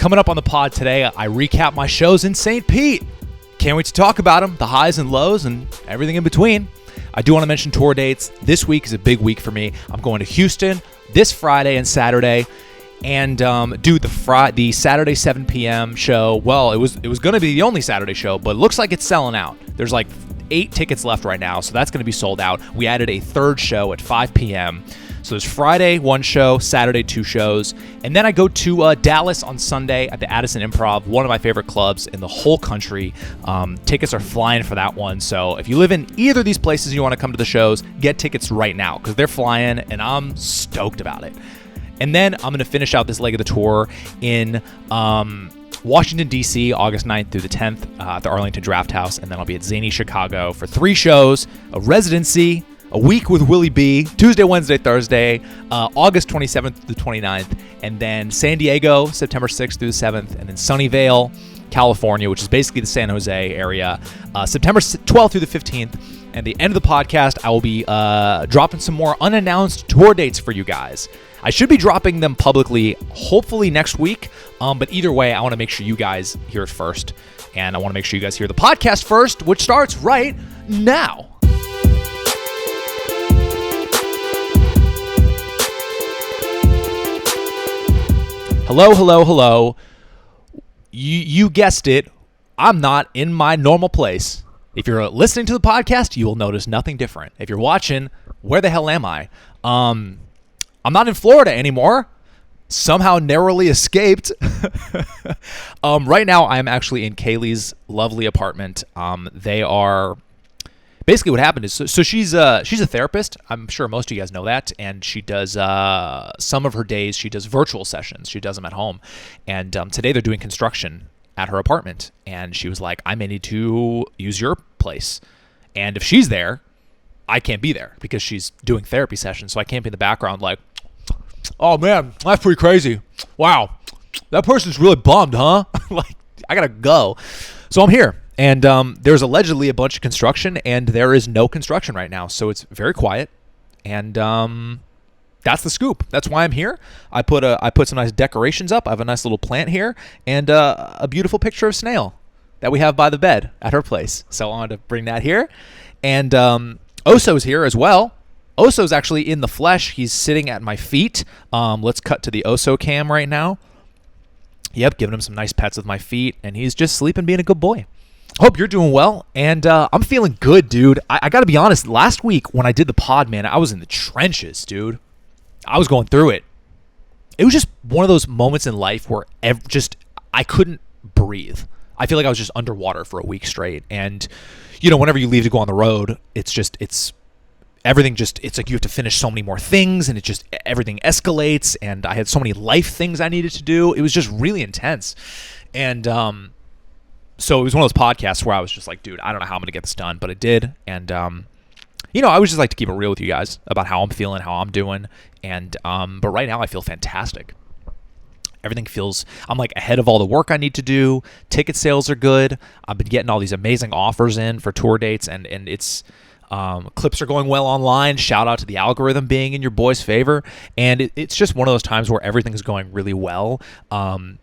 Coming up on the pod today, I recap my shows in St. Pete. Can't wait to talk about them, the highs and lows and everything in between. I do want to mention tour dates. This week is a big week for me. I'm going to Houston this Friday and Saturday, and the Saturday 7 p.m. show. Well, it was going to be the only Saturday show, but it looks like it's selling out. There's like 8 tickets left right now, so that's going to be sold out. We added a third show at 5 p.m. So there's Friday 1 show, Saturday 2 shows, and then I go to Dallas on Sunday at the Addison Improv, one of my favorite clubs in the whole country. Tickets are flying for that one, so if you live in either of these places and you want to come to the shows, get tickets right now because they're flying, and I'm stoked about it. And then I'm going to finish out this leg of the tour in Washington, D.C., August 9th through the 10th at the Arlington Draft House, and then I'll be at Zany, Chicago for 3 shows, a residency, a week with Willie B, Tuesday, Wednesday, Thursday, August 27th through the 29th, and then San Diego, September 6th through the 7th, and then Sunnyvale, California, which is basically the San Jose area, September 12th through the 15th. And the end of the podcast, I will be dropping some more unannounced tour dates for you guys. I should be dropping them publicly, hopefully next week, but either way, I want to make sure you guys hear it first, and I want to make sure you guys hear the podcast first, which starts right now. Hello. You guessed it. I'm not in my normal place. If you're listening to the podcast, you will notice nothing different. If you're watching, where the hell am I? I'm not in Florida anymore. Somehow narrowly escaped. Right now, I'm actually in Kaylee's lovely apartment. They are... Basically, what happened is, so she's a therapist. I'm sure most of you guys know that, and she does some of her days. She does virtual sessions. She does them at home, and today they're doing construction at her apartment. And she was like, "I may need to use your place, and if she's there, I can't be there because she's doing therapy sessions. So I can't be in the background like, oh man, that's pretty crazy. Wow, that person's really bummed, huh? Like, I gotta go. So I'm here." And there's allegedly a bunch of construction, and there is no construction right now. So it's very quiet, and that's the scoop. That's why I'm here. I put some nice decorations up. I have a nice little plant here, and a beautiful picture of Snail that we have by the bed at her place. So I wanted to bring that here. And Oso's here as well. Oso's actually in the flesh. He's sitting at my feet. Let's cut to the Oso cam right now. Yep, giving him some nice pets with my feet, and he's just sleeping, being a good boy. Hope you're doing well, and I'm feeling good, dude. I got to be honest, last week when I did the pod, man, I was in the trenches, dude. I was going through it. It was just one of those moments in life where I couldn't breathe. I feel like I was just underwater for a week straight, and, whenever you leave to go on the road, it's like you have to finish so many more things, and everything escalates, and I had so many life things I needed to do. It was just really intense, and so it was one of those podcasts where I was just like, dude, I don't know how I'm going to get this done, but I did. And, I would just like to keep it real with you guys about how I'm feeling, how I'm doing. And, but right now I feel fantastic. Everything feels, I'm like ahead of all the work I need to do. Ticket sales are good. I've been getting all these amazing offers in for tour dates, and it's, clips are going well online. Shout out to the algorithm being in your boy's favor. And it's just one of those times where everything's going really well,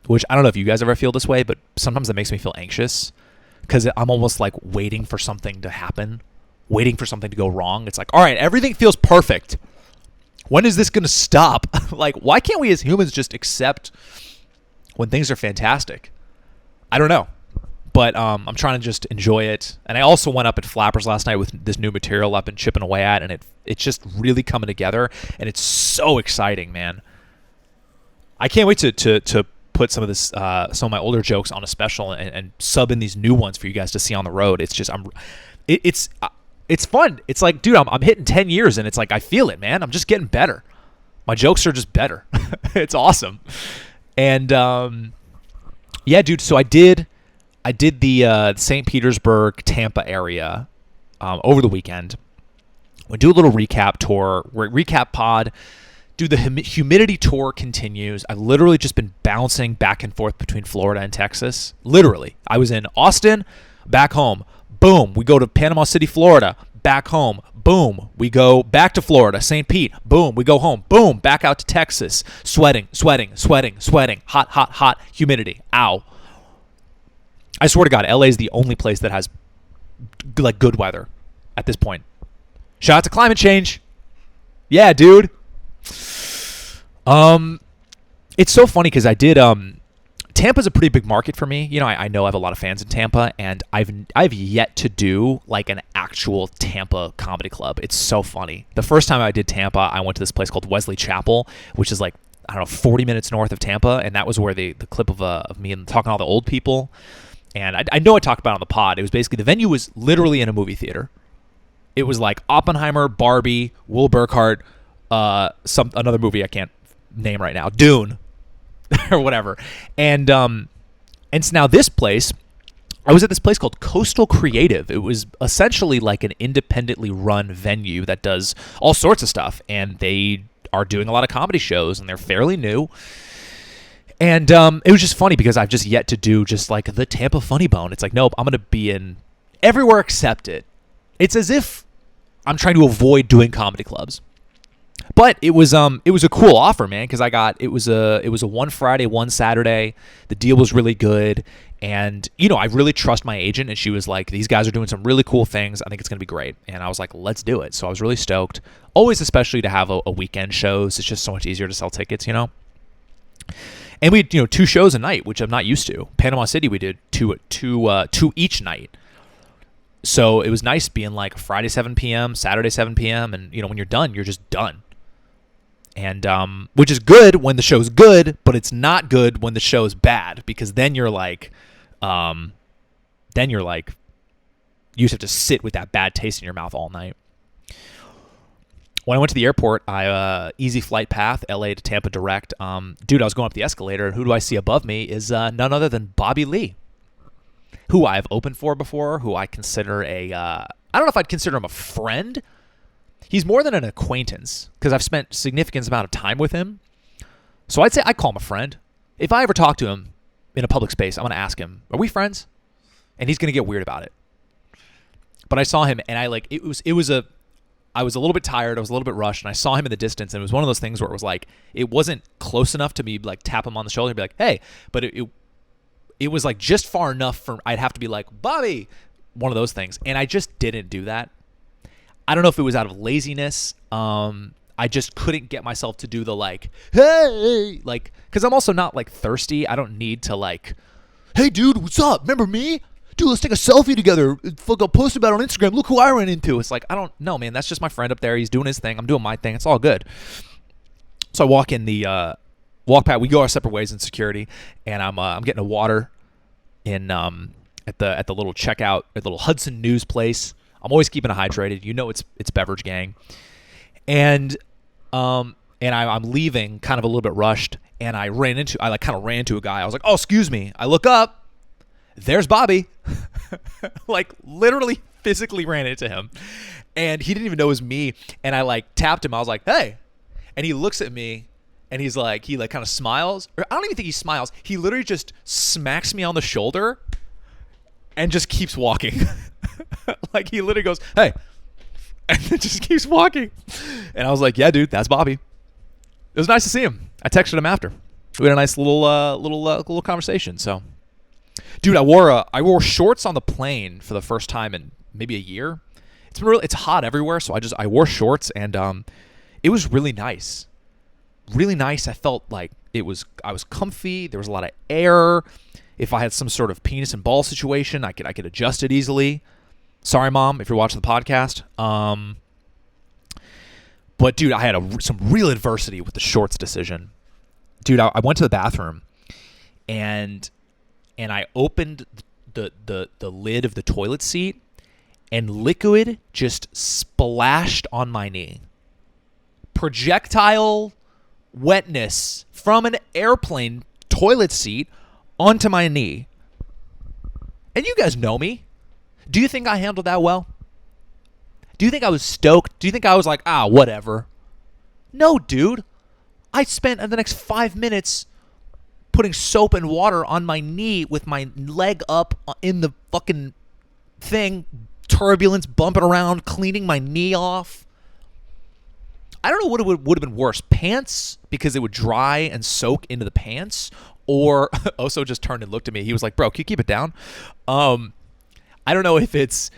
which I don't know if you guys ever feel this way, but sometimes that makes me feel anxious because I'm almost like waiting for something to happen, waiting for something to go wrong. It's like, all right, everything feels perfect. When is this going to stop? Like, why can't we as humans just accept when things are fantastic? I don't know. But I'm trying to just enjoy it. And I also went up at Flappers last night with this new material I've been chipping away at, and it's just really coming together, and it's so exciting, man. I can't wait to put some of this, some of my older jokes on a special and sub in these new ones for you guys to see on the road. It's just it's fun. It's like, dude, I'm hitting 10 years, and it's like I feel it, man. I'm just getting better. My jokes are just better. It's awesome. And yeah, dude. So I did the St. Petersburg, Tampa area over the weekend. We do a little recap tour. Recap pod. Dude, the humidity tour continues. I've literally just been bouncing back and forth between Florida and Texas. Literally. I was in Austin, back home. Boom. We go to Panama City, Florida. Back home. Boom. We go back to Florida, St. Pete. Boom. We go home. Boom. Back out to Texas. Sweating. Hot, hot, hot. Humidity. Ow. I swear to God, LA is the only place that has like good weather at this point. Shout out to climate change. Yeah, dude. It's so funny because I did Tampa's a pretty big market for me. You know, I know I have a lot of fans in Tampa, and I've yet to do like an actual Tampa comedy club. It's so funny. The first time I did Tampa, I went to this place called Wesley Chapel, which is like, I don't know, 40 minutes north of Tampa, and that was where the clip of me and talking to all the old people. And I know I talked about it on the pod. It was basically, the venue was literally in a movie theater. It was like Oppenheimer, Barbie, Will Burkart, another movie I can't name right now, Dune, or whatever. And so now this place, I was at this place called Coastal Creative. It was essentially like an independently run venue that does all sorts of stuff, and they are doing a lot of comedy shows, and they're fairly new. And it was just funny because I've just yet to do just like the Tampa Funny Bone. It's like, nope, I'm going to be in everywhere except it. It's as if I'm trying to avoid doing comedy clubs. But it was a cool offer, man, because it was a 1 Friday, 1 Saturday. The deal was really good. And, you know, I really trust my agent, and she was like, these guys are doing some really cool things. I think it's going to be great. And I was like, let's do it. So I was really stoked. Always, especially to have a weekend shows. It's just so much easier to sell tickets, you know? And we had, 2 shows a night, which I'm not used to. Panama City, we did two each night. So it was nice being like Friday 7 p.m., Saturday 7 p.m., and, when you're done, you're just done. And which is good when the show's good, but it's not good when the show's bad, because then you're like, you just have to sit with that bad taste in your mouth all night. When I went to the airport, easy flight path, LA to Tampa direct. Dude, I was going up the escalator, and who do I see above me is none other than Bobby Lee, who I've opened for before, who I consider I don't know if I'd consider him a friend. He's more than an acquaintance, because I've spent significant amount of time with him. So I'd say I call him a friend. If I ever talk to him in a public space, I'm going to ask him, are we friends? And he's going to get weird about it. But I saw him, and I was a little bit tired. I was a little bit rushed, and I saw him in the distance, and it was one of those things where it was like, it wasn't close enough to me like tap him on the shoulder and be like, hey, but it was like just far enough for I'd have to be like, Bobby, one of those things. And I just didn't do that. I don't know if it was out of laziness. I just couldn't get myself to do the like, hey, like, because I'm also not like thirsty. I don't need to like, hey, dude, what's up? Remember me? Dude, let's take a selfie together. Fuck, I'll post about it on Instagram. Look who I ran into. It's like, I don't know, man. That's just my friend up there. He's doing his thing. I'm doing my thing. It's all good. So I walk in walk past. We go our separate ways in security, and I'm getting a water in at the little checkout, at the little Hudson News place. I'm always keeping it hydrated. It's Beverage Gang, and I'm leaving, kind of a little bit rushed, and I ran into a guy. I was like, oh, excuse me. I look up. There's Bobby. Like, literally physically ran into him, and he didn't even know it was me. And I like tapped him. I was like, hey, and he looks at me, and he kind of smiles. Or I don't even think he smiles. He literally just smacks me on the shoulder and just keeps walking. Like, he literally goes, hey, and then just keeps walking. And I was like, yeah, dude, that's Bobby. It was nice to see him. I texted him after. We had a nice little conversation. So, dude, I wore shorts on the plane for the first time in maybe a year. It's hot everywhere, so I wore shorts, and it was really nice. Really nice. I felt like I was comfy. There was a lot of air. If I had some sort of penis and ball situation, I could adjust it easily. Sorry, Mom, if you're watching the podcast. But dude, I had some real adversity with the shorts decision. Dude, I went to the bathroom, and I opened the lid of the toilet seat, and liquid just splashed on my knee. Projectile wetness from an airplane toilet seat onto my knee. And you guys know me. Do you think I handled that well? Do you think I was stoked? Do you think I was like, whatever? No, dude. I spent the next 5 minutes putting soap and water on my knee with my leg up in the fucking thing, turbulence, bumping around, cleaning my knee off. I don't know what would have been worse, pants because it would dry and soak into the pants, or Oso just turned and looked at me. He was like, bro, can you keep it down? I don't know if it's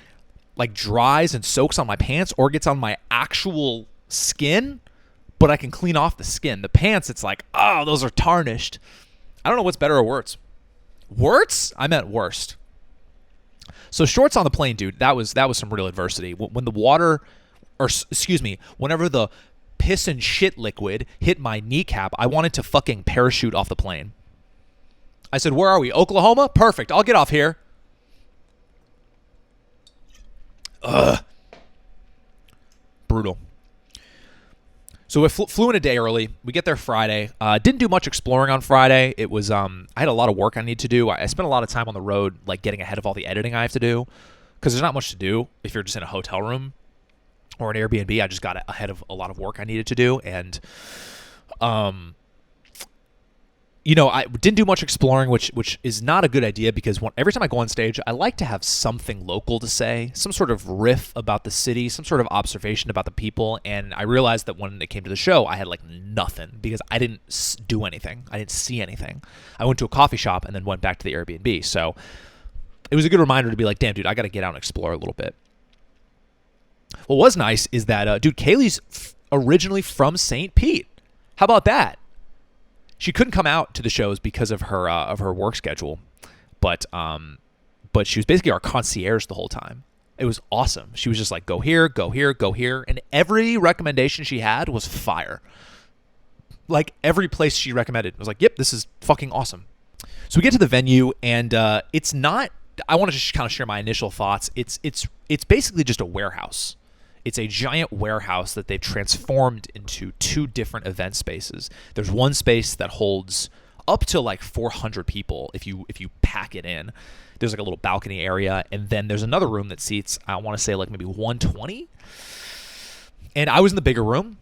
like dries and soaks on my pants or gets on my actual skin, but I can clean off the skin. The pants, it's like, oh, those are tarnished. I don't know what's better or worse. Worse? I meant worst. So shorts on the plane, dude, that was some real adversity. When the water, or excuse me, whenever the piss and shit liquid hit my kneecap, I wanted to fucking parachute off the plane. I said, where are we? Oklahoma? Perfect. I'll get off here. Ugh. Brutal. So we flew in a day early. We get there Friday. Didn't do much exploring on Friday. It was I had a lot of work I need to do. I spent a lot of time on the road, like getting ahead of all the editing I have to do, because there's not much to do if you're just in a hotel room or an Airbnb. I just got ahead of a lot of work I needed to do, and I didn't do much exploring, which is not a good idea, because every time I go on stage, I like to have something local to say, some sort of riff about the city, some sort of observation about the people. And I realized that when it came to the show, I had like nothing, because I didn't do anything. I didn't see anything. I went to a coffee shop and then went back to the Airbnb. So it was a good reminder to be like, damn, dude, I got to get out and explore a little bit. What was nice is that, dude, Kaylee's originally from St. Pete. How about that? She couldn't come out to the shows because of her work schedule, but she was basically our concierge the whole time. It was awesome. She was just like, go here, go here, go here, and every recommendation she had was fire. Like every place she recommended, I was like, yep, this is fucking awesome. So we get to the venue, and it's not. I want to just kind of share my initial thoughts. It's basically just a warehouse. It's a giant warehouse that they've transformed into two different event spaces. There's one space that holds up to like 400 people if you pack it in. There's like a little balcony area, and then there's another room that seats, I want to say like maybe 120. And I was in the bigger room.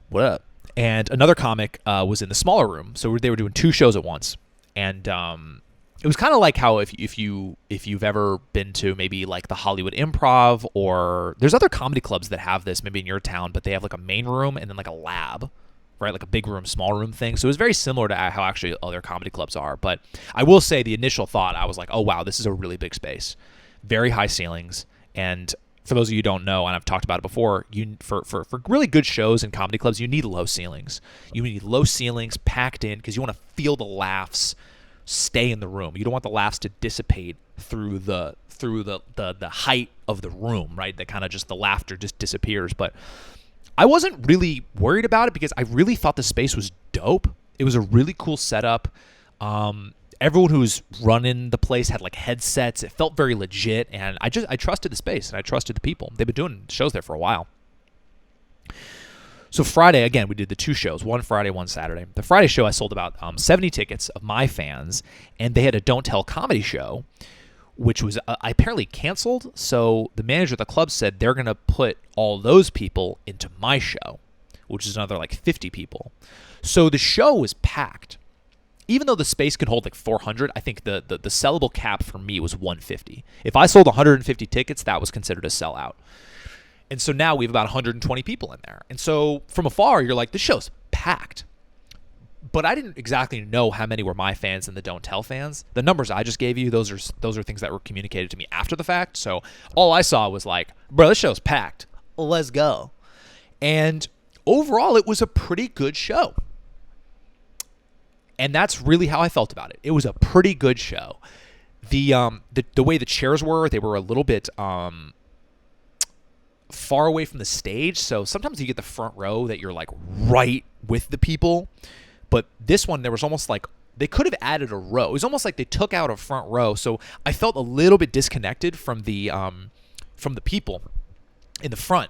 What up? And another comic was in the smaller room. So they were doing two shows at once. And it was kind of like how if you've ever been to maybe like the Hollywood Improv, or there's other comedy clubs that have this maybe in your town, but they have like a main room and then like a lab, right? Like a big room, small room thing. So it was very similar to how actually other comedy clubs are. But I will say the initial thought, I was like, oh wow, this is a really big space, very high ceilings. And for those of you who don't know, and I've talked about it before, for really good shows and comedy clubs, you need low ceilings. You need low ceilings packed in, because you want to feel the laughs stay in the room. You don't want the laughs to dissipate through the height of the room, right? That kind of just the laughter just disappears. But I wasn't really worried about it, because I really thought the space was dope. It was a really cool setup. Everyone who was running the place had like headsets. It felt very legit, and I trusted the space and I trusted the people. They've been doing shows there for a while. So Friday, again, we did the two shows, one Friday, one Saturday. The Friday show, I sold about 70 tickets of my fans, and they had a Don't Tell comedy show, which was apparently canceled. So the manager of the club said they're going to put all those people into my show, which is another like 50 people. So the show was packed. Even though the space can hold like 400, I think the sellable cap for me was 150. If I sold 150 tickets, that was considered a sellout. And so now we have about 120 people in there. And so from afar, you're like, this show's packed. But I didn't exactly know how many were my fans and the Don't Tell fans. The numbers I just gave you, those are things that were communicated to me after the fact. So all I saw was like, bro, this show's packed. Let's go. And overall, it was a pretty good show. And that's really how I felt about it. It was a pretty good show. The way the chairs were, they were a little bit far away from the stage, so sometimes you get the front row that you're like right with the people, but this one there was almost like they could have added a row. It was almost like they took out a front row, so I felt a little bit disconnected from the people in the front,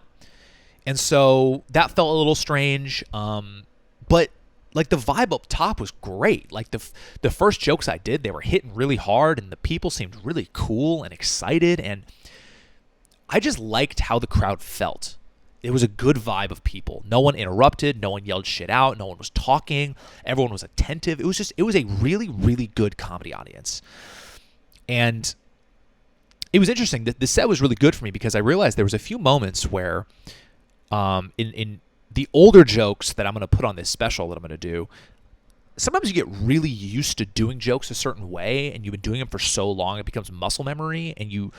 and so that felt a little strange. But like the vibe up top was great. Like the first jokes I did, they were hitting really hard, and the people seemed really cool and excited, and I just liked how the crowd felt. It was a good vibe of people. No one interrupted. No one yelled shit out. No one was talking. Everyone was attentive. It was a really, really good comedy audience. And it was interesting. The set was really good for me because I realized there was a few moments where in the older jokes that I'm going to put on this special that I'm going to do, sometimes you get really used to doing jokes a certain way, and you've been doing them for so long it becomes muscle memory, and you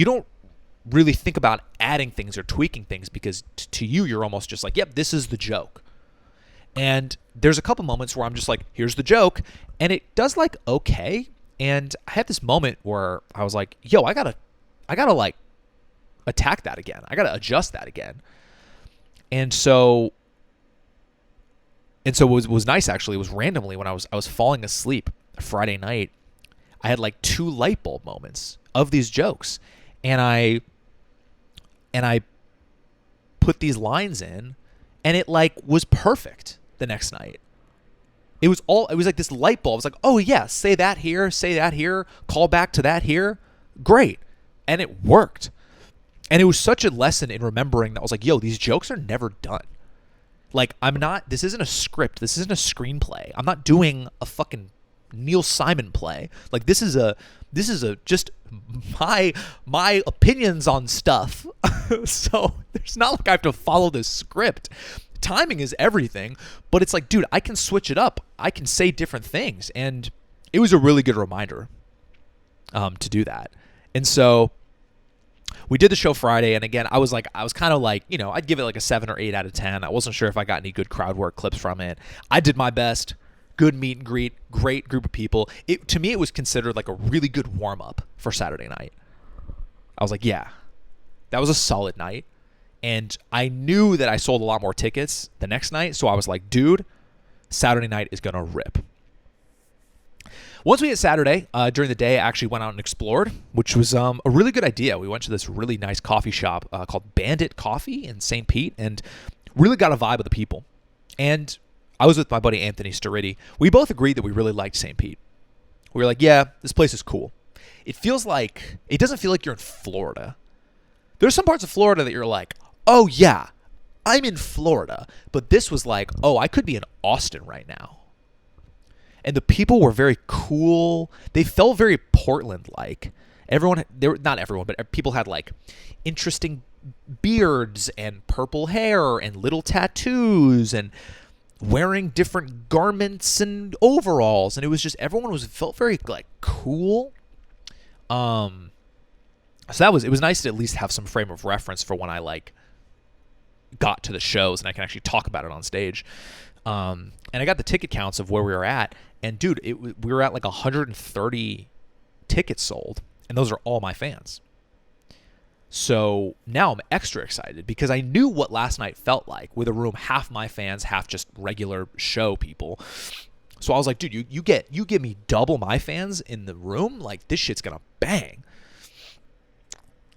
don't really think about adding things or tweaking things because to you you're almost just like, yep, this is the joke. And there's a couple moments where I'm just like, here's the joke, and it does like okay. And I had this moment where I was like, yo, I gotta like attack that again. I gotta adjust that again. And so what was nice actually was randomly when I was falling asleep Friday night, I had like 2 light bulb moments of these jokes, and I put these lines in, and it like was perfect the next night. It was like this light bulb. It was like, oh yeah, say that here, call back to that here, great, and it worked. And it was such a lesson in remembering that I was like, yo, these jokes are never done. Like, this isn't a script. This isn't a screenplay. I'm not doing a fucking Neil Simon play. Like, this is just my opinions on stuff. So there's not like I have to follow this script. Timing is everything, but it's like, dude, I can switch it up. I can say different things. And it was a really good reminder to do that. And so we did the show Friday, and again, I was kind of like, I'd give it like a 7 or 8 out of 10. I wasn't sure if I got any good crowd work clips from it. I did my best. Good meet and greet, great group of people. To me, it was considered like a really good warm-up for Saturday night. I was like, yeah, that was a solid night. And I knew that I sold a lot more tickets the next night, so I was like, dude, Saturday night is going to rip. Once we hit Saturday, during the day, I actually went out and explored, which was a really good idea. We went to this really nice coffee shop called Bandit Coffee in St. Pete, and really got a vibe of the people. And I was with my buddy Anthony Sturriddy. We both agreed that we really liked St. Pete. We were like, yeah, this place is cool. It doesn't feel like you're in Florida. There's some parts of Florida that you're like, oh yeah, I'm in Florida. But this was like, oh, I could be in Austin right now. And the people were very cool. They felt very Portland-like. Not everyone, but people had like interesting beards and purple hair and little tattoos and wearing different garments and overalls. And it was just, felt very like cool. So it was nice to at least have some frame of reference for when I like got to the shows and I can actually talk about it on stage. And I got the ticket counts of where we were at, and dude, we were at like 130 tickets sold, and those are all my fans. So now I'm extra excited because I knew what last night felt like with a room half my fans, half just regular show people. So I was like, dude, you give me double my fans in the room, like this shit's gonna bang.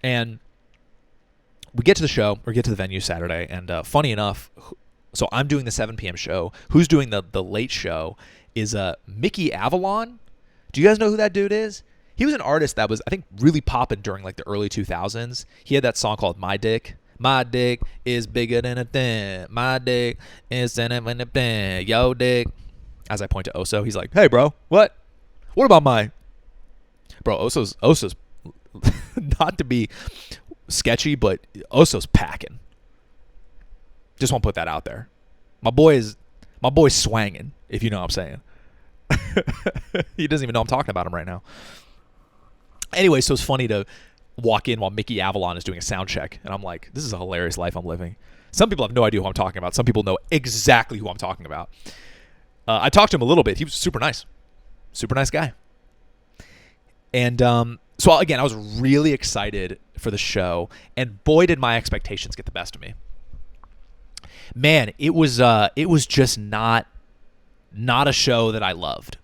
And we get to the show, or get to the venue Saturday, and funny enough, so I'm doing the 7 p.m. show. Who's doing the late show is Mickey Avalon. Do you guys know who that dude is? He was an artist that was, I think, really popping during like the early 2000s. He had that song called My Dick. My dick is bigger than a thing. My dick is than a thing. Yo, dick. As I point to Oso, he's like, hey, bro, what? What about my... Bro, Oso's not to be sketchy, but Oso's packing. Just want to put that out there. My boy's swanging, if you know what I'm saying. He doesn't even know I'm talking about him right now. Anyway, so it's funny to walk in while Mickey Avalon is doing a sound check, and I'm like, this is a hilarious life I'm living. Some people have no idea who I'm talking about. Some people know exactly who I'm talking about. I talked to him a little bit. He was super nice. Super nice guy. And so, again, I was really excited for the show, and boy, did my expectations get the best of me. Man, it was just not a show that I loved.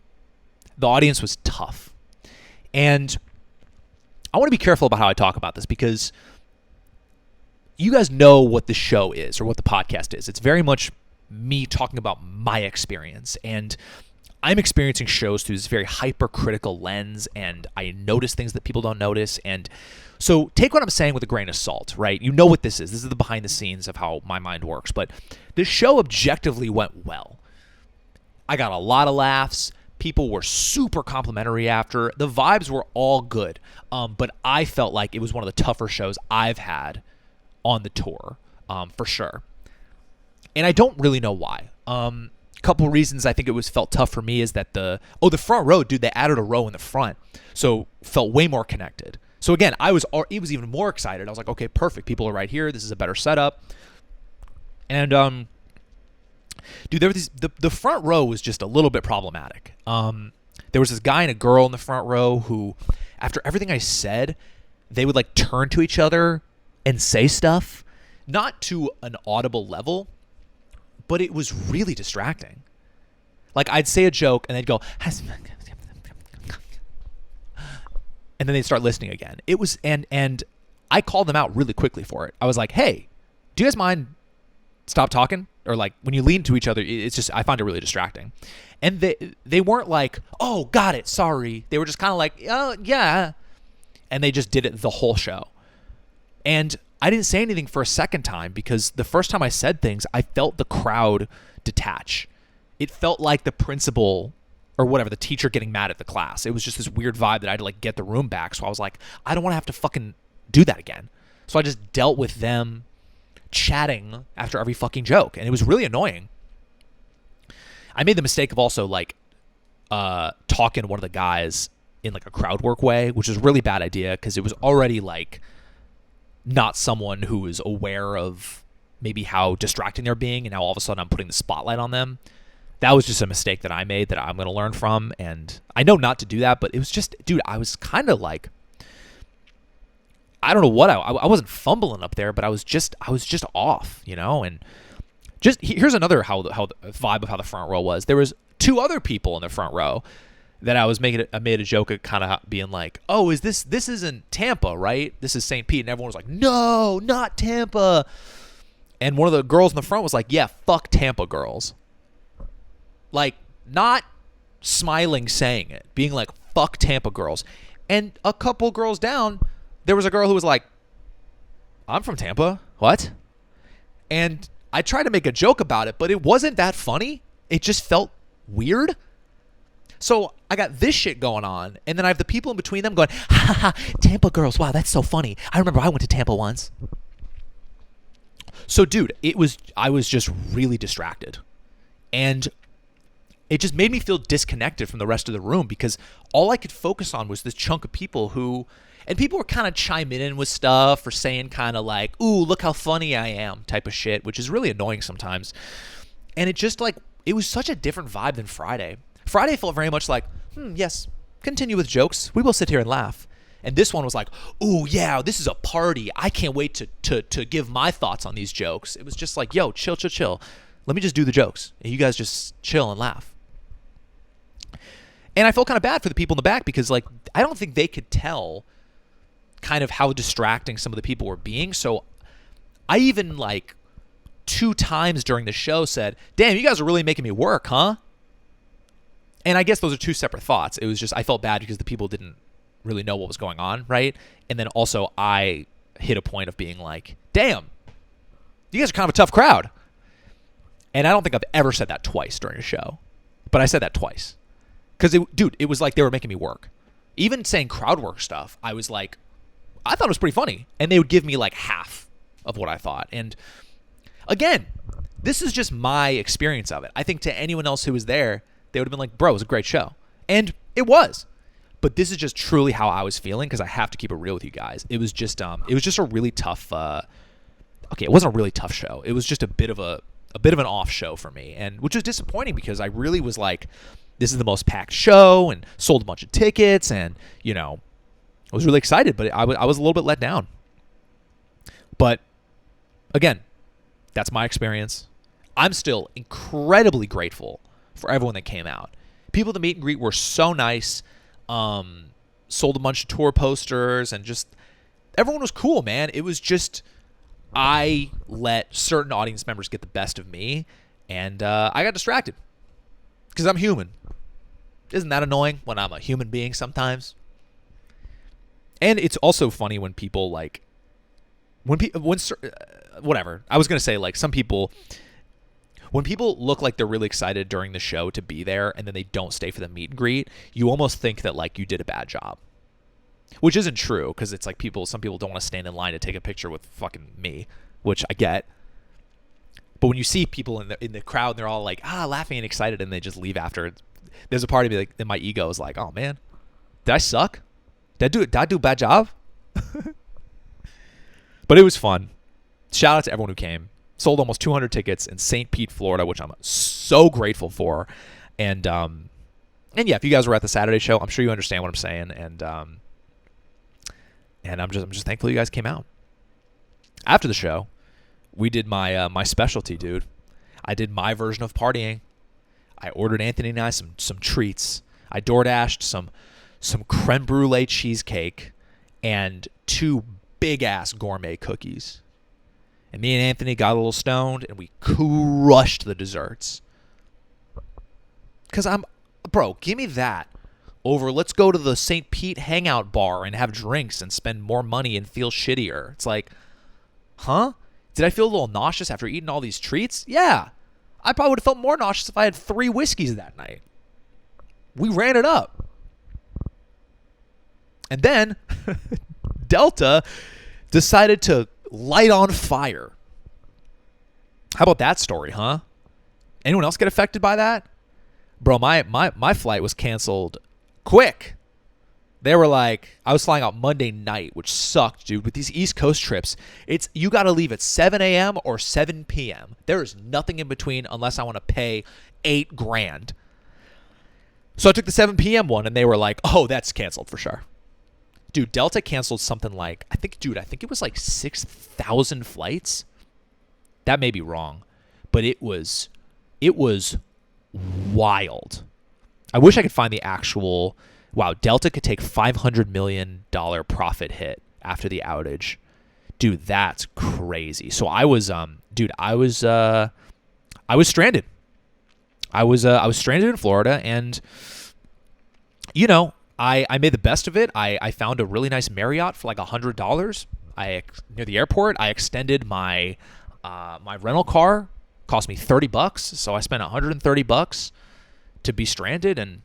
The audience was tough. And I want to be careful about how I talk about this because you guys know what the show is or what the podcast is. It's very much me talking about my experience. And I'm experiencing shows through this very hypercritical lens, and I notice things that people don't notice. And so take what I'm saying with a grain of salt, right? You know what this is. This is the behind the scenes of how my mind works. But this show objectively went well. I got a lot of laughs. People were super complimentary after. The vibes were all good. But I felt like it was one of the tougher shows I've had on the tour, for sure. And I don't really know why. Couple reasons I think it felt tough for me is that the front row, dude, they added a row in the front, so felt way more connected. So again, it was even more excited. I was like, okay, perfect. People are right here. This is a better setup. And dude, the front row was just a little bit problematic. There was this guy and a girl in the front row who, after everything I said, they would like turn to each other and say stuff, not to an audible level, but it was really distracting. Like I'd say a joke and they'd go, and then they'd start listening again. It was, and I called them out really quickly for it. I was like, hey, do you guys mind stop talking? Or like when you lean to each other, it's just, I find it really distracting. And they weren't like, oh, got it, sorry. They were just kind of like, oh, yeah. And they just did it the whole show. And I didn't say anything for a second time because the first time I said things, I felt the crowd detach. It felt like the principal or whatever, the teacher getting mad at the class. It was just this weird vibe that I had to like get the room back. So I was like, I don't want to have to fucking do that again. So I just dealt with them chatting after every fucking joke. And it was really annoying. I made the mistake of also like talking to one of the guys in like a crowd work way, which is a really bad idea because it was already like not someone who is aware of maybe how distracting they're being and now all of a sudden I'm putting the spotlight on them. That was just a mistake that I made that I'm going to learn from. And I know not to do that, but it was just, dude, I was kind of like, I don't know what I wasn't fumbling up there, but I was just off, you know? And just here's another how the vibe of how the front row was. There was two other people in the front row that I made a joke of kind of being like, oh, this isn't Tampa, right? This is St. Pete. And everyone was like, no, not Tampa. And one of the girls in the front was like, yeah, fuck Tampa girls. Like, not smiling saying it, being like, fuck Tampa girls. And a couple girls down, there was a girl who was like, I'm from Tampa. What? And I tried to make a joke about it, but it wasn't that funny. It just felt weird. So I got this shit going on, and then I have the people in between them going, ha ha, Tampa girls, wow, that's so funny. I remember I went to Tampa once. So, dude, I was just really distracted. And it just made me feel disconnected from the rest of the room because all I could focus on was this chunk of people and people were kind of chiming in with stuff or saying kind of like, ooh, look how funny I am type of shit, which is really annoying sometimes. And it just like, it was such a different vibe than Friday. Friday felt very much like, yes, continue with jokes. We will sit here and laugh. And this one was like, ooh, yeah, this is a party. I can't wait to give my thoughts on these jokes. It was just like, yo, chill. Let me just do the jokes. And you guys just chill and laugh. And I felt kind of bad for the people in the back because, like, I don't think they could tell kind of how distracting some of the people were being. So I even, like, 2 times during the show said, damn, you guys are really making me work, huh? And I guess those are 2 separate thoughts. It was just, I felt bad because the people didn't really know what was going on, right? And then also I hit a point of being like, damn, you guys are kind of a tough crowd. And I don't think I've ever said that twice during a show. But I said that twice. Because, it was like they were making me work. Even saying crowd work stuff, I was like, I thought it was pretty funny. And they would give me like half of what I thought. And again, this is just my experience of it. I think to anyone else who was there, they would have been like, bro, it was a great show. And it was. But this is just truly how I was feeling because I have to keep it real with you guys. It was just a really tough, it wasn't a really tough show. It was just a bit of an off show for me. And which was disappointing because I really was like, this is the most packed show and sold a bunch of tickets and, you know, I was really excited, but I was a little bit let down. But again, that's my experience. I'm still incredibly grateful for everyone that came out. People at the meet and greet were so nice. Sold a bunch of tour posters and just everyone was cool, man. It was just I let certain audience members get the best of me and I got distracted because I'm human. Isn't that annoying when I'm a human being sometimes? And it's also funny when people like whatever. I was going to say like some people When people look like they're really excited during the show to be there and then they don't stay for the meet and greet, you almost think that like you did a bad job. Which isn't true, because it's like some people don't want to stand in line to take a picture with fucking me, which I get. But when you see people in the crowd and they're all like laughing and excited and they just leave after, there's a part of me like in my ego is like, oh man, did I suck? Did I do a bad job? But it was fun. Shout out to everyone who came. Sold almost 200 tickets in St. Pete, Florida, which I'm so grateful for. And yeah, if you guys were at the Saturday show, I'm sure you understand what I'm saying. And I'm just thankful you guys came out. After the show, we did my specialty, dude. I did my version of partying. I ordered Anthony and I some treats. I DoorDashed some creme brulee cheesecake and 2 big-ass gourmet cookies. And me and Anthony got a little stoned, and we crushed the desserts. Because bro, give me that over let's go to the St. Pete hangout bar and have drinks and spend more money and feel shittier. It's like, huh? Did I feel a little nauseous after eating all these treats? Yeah. I probably would have felt more nauseous if I had 3 whiskeys that night. We ran it up. And then Delta decided to light on fire. How about that story, huh? Anyone else get affected by that? Bro, my flight was canceled quick. They were like, I was flying out Monday night, which sucked, dude. With these East Coast trips, it's you got to leave at 7 a.m. or 7 p.m. There is nothing in between unless I want to pay $8,000. So I took the 7 p.m. one, and they were like, oh, that's canceled for sure. Dude, Delta canceled something like, I think it was like 6,000 flights. That may be wrong, but it was wild. I wish I could find the actual. Wow, Delta could take $500 million profit hit after the outage. Dude, that's crazy. So I was stranded. I was stranded in Florida, and you know, I made the best of it. I found a really nice Marriott for like $100. Near the airport. I extended my my rental car. Cost me $30, so I spent $130 to be stranded. And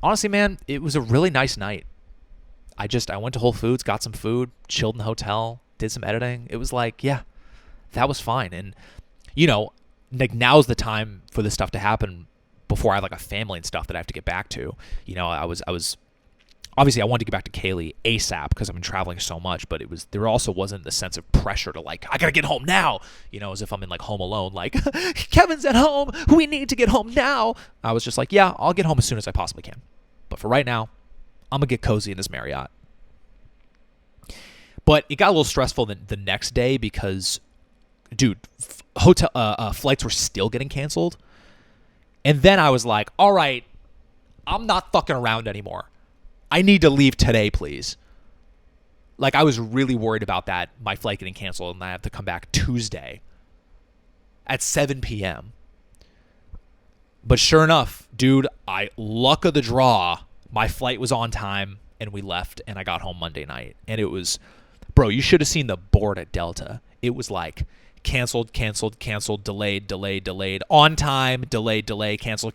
honestly, man, it was a really nice night. I went to Whole Foods, got some food, chilled in the hotel, did some editing. It was like, yeah, that was fine. And you know, like now's the time for this stuff to happen before I have like a family and stuff that I have to get back to. You know, I was obviously I wanted to get back to Kaylee ASAP because I've been traveling so much, but there also wasn't the sense of pressure to like, I gotta get home now, you know, as if I'm in like Home Alone, like Kevin's at home, we need to get home now. I was just like, yeah, I'll get home as soon as I possibly can. But for right now, I'm gonna get cozy in this Marriott. But it got a little stressful the next day because, dude, hotel flights were still getting canceled. And then I was like, all right, I'm not fucking around anymore. I need to leave today, please. Like, I was really worried about that, my flight getting canceled, and I have to come back Tuesday at 7 p.m. But sure enough, dude, luck of the draw, my flight was on time, and we left, and I got home Monday night. And it was, bro, you should have seen the board at Delta. It was like, canceled, delayed, on time, delay, cancel,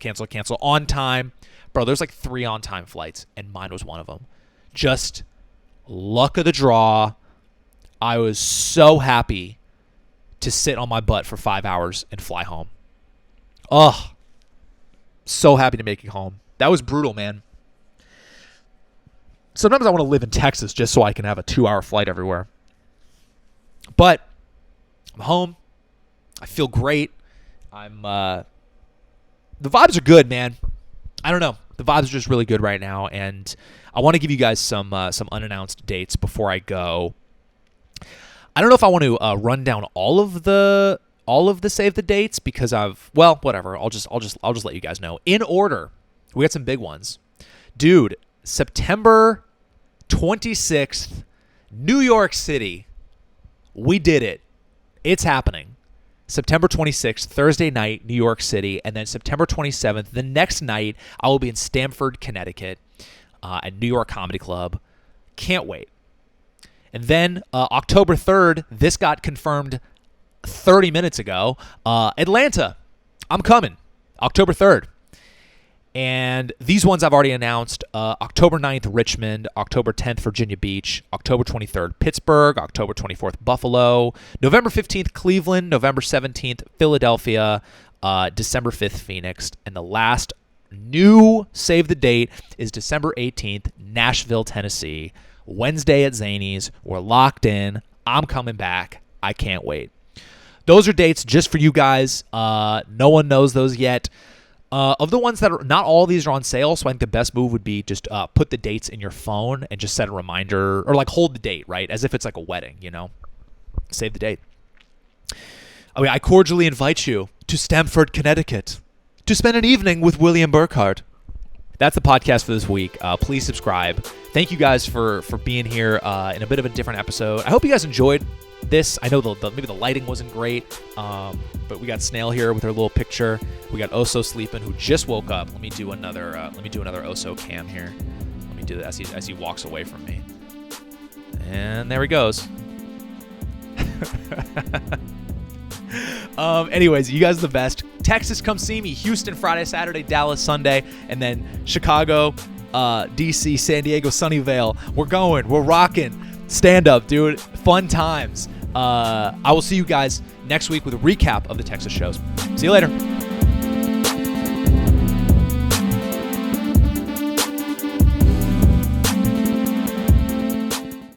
on time. Bro, there's like 3 on-time flights, and mine was one of them. Just luck of the draw. I was so happy to sit on my butt for 5 hours and fly home. Ugh. So happy to make it home. That was brutal, man. Sometimes I want to live in Texas just so I can have a 2-hour flight everywhere. But I'm home. I feel great. The vibes are good, man. I don't know. The vibes are just really good right now, and I want to give you guys some unannounced dates before I go. I don't know if I want to run down all of the save the dates because whatever. I'll just let you guys know in order. We got some big ones, dude. September 26th, New York City. We did it. It's happening. September 26th, Thursday night, New York City, and then September 27th, the next night, I will be in Stamford, Connecticut, at New York Comedy Club. Can't wait. And then October 3rd, this got confirmed 30 minutes ago, Atlanta. I'm coming October 3rd. And these ones I've already announced. October 9th, Richmond. October 10th, Virginia Beach. October 23rd, Pittsburgh. October 24th, Buffalo. November 15th, Cleveland. November 17th, Philadelphia. December 5th, Phoenix. And the last new save the date is December 18th, Nashville, Tennessee. Wednesday at Zanies. We're locked in. I'm coming back. I can't wait. Those are dates just for you guys. No one knows those yet. Of the ones that are, not all of these are on sale, so I think the best move would be just put the dates in your phone and just set a reminder, or like hold the date, right? As if it's like a wedding, you know? Save the date. I mean, I cordially invite you to Stamford, Connecticut to spend an evening with William Burkart. That's the podcast for this week. Please subscribe. Thank you guys for being here in a bit of a different episode. I hope you guys enjoyed this. I know maybe the lighting wasn't great, but we got Snail here with her little picture. We got Oso sleeping, who just woke up. Let me do another Oso cam here. Let me do that as he walks away from me. And there he goes. Anyways, you guys are the best. Texas, come see me. Houston, Friday, Saturday. Dallas, Sunday. And then Chicago, DC, San Diego, Sunnyvale. We're going. We're rocking. Stand up, dude. Fun times. I will see you guys next week with a recap of the Texas shows. See you later.